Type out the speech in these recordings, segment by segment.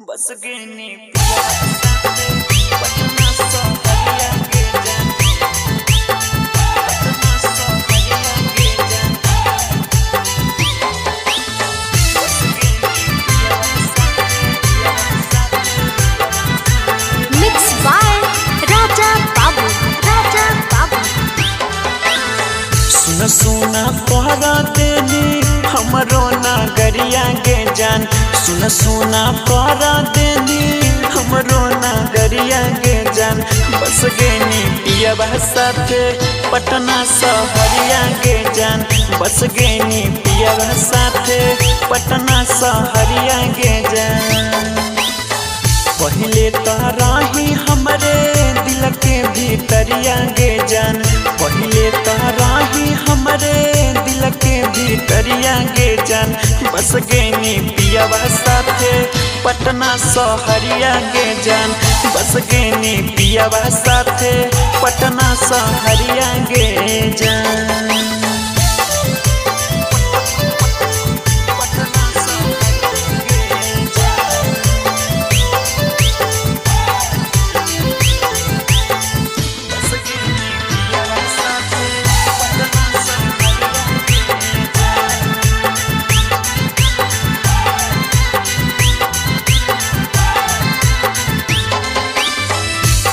बस गेनी पिया पटना सहरिया के जान पटना सहरिया के जान बस गेनी पिया मिक्स बाय राजा बाबू सुन सुना पहरा देनी हमरो नागरिया के जान सुन सुना पहरा देनी हमरो नागरिया के जान बस गेनी पिया साथे पटना सहरिया के जान बस गेनी पिया साथे पटना सहरिया के जान पहले तारा ही हमरे दिल के भीतरिया गे जान पहले तारा ही हमरे दिल के भीतरिया गे जान बस गेनी पिया साथे पटना सहरिया गे जान बस गेनी पिया साथे पटना सहरिया गे जान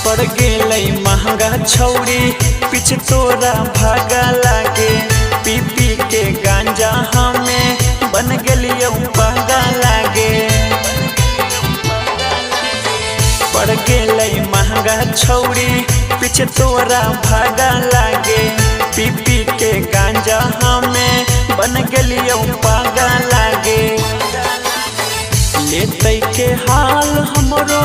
पड़ गेलै महंगा छौरी पीछ तोरा भागा लागे पी पी के गांजा हमें बन गेलियो पागा लागे पड़ गेलै महंगा छौरी पीछ तोरा भागा लागे पी पी के गांजा हमें बन गेलियो पागा लागे लेतै के हाल हमरो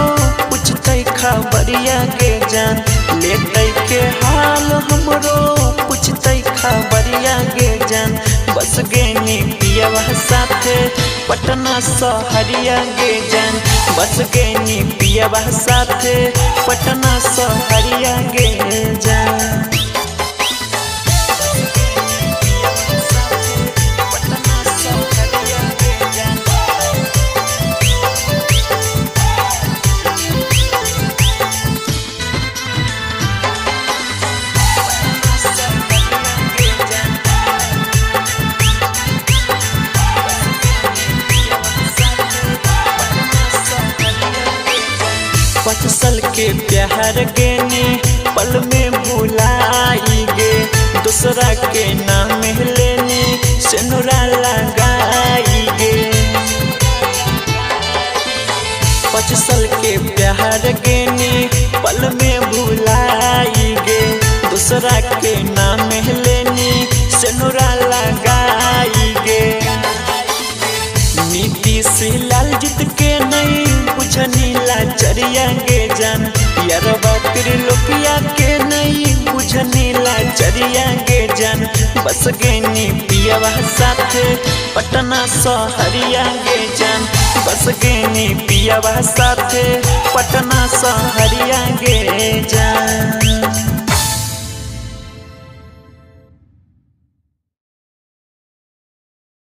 पूछतै खबरिया के जान लेतै के हाल हमरो पूछतै खबरिया के जान बस गेनी पिया साथे पटना सहरिया के जान बस गेनी पिया साथे पटना सहरिया के जान पाँच साल के प्यार गेने पल में भुलाई गे दूसरा के नाम लेने सेनुरा लगाई गे पाँच साल के प्यार गेने पल में भुलाई गे दूसरा के नाम लेने सेनुरा लगाई गे नीतीश लाल जीत के नहीं बुझनी लाचरिया गे जान यारबा त्रिलोकिया के नहीं बुझनी लाचरिया गे जान बस गेनी पिया साथे पटना सहरिया गे जान बस गेनी पिया साथे पटना सहरिया गे जान।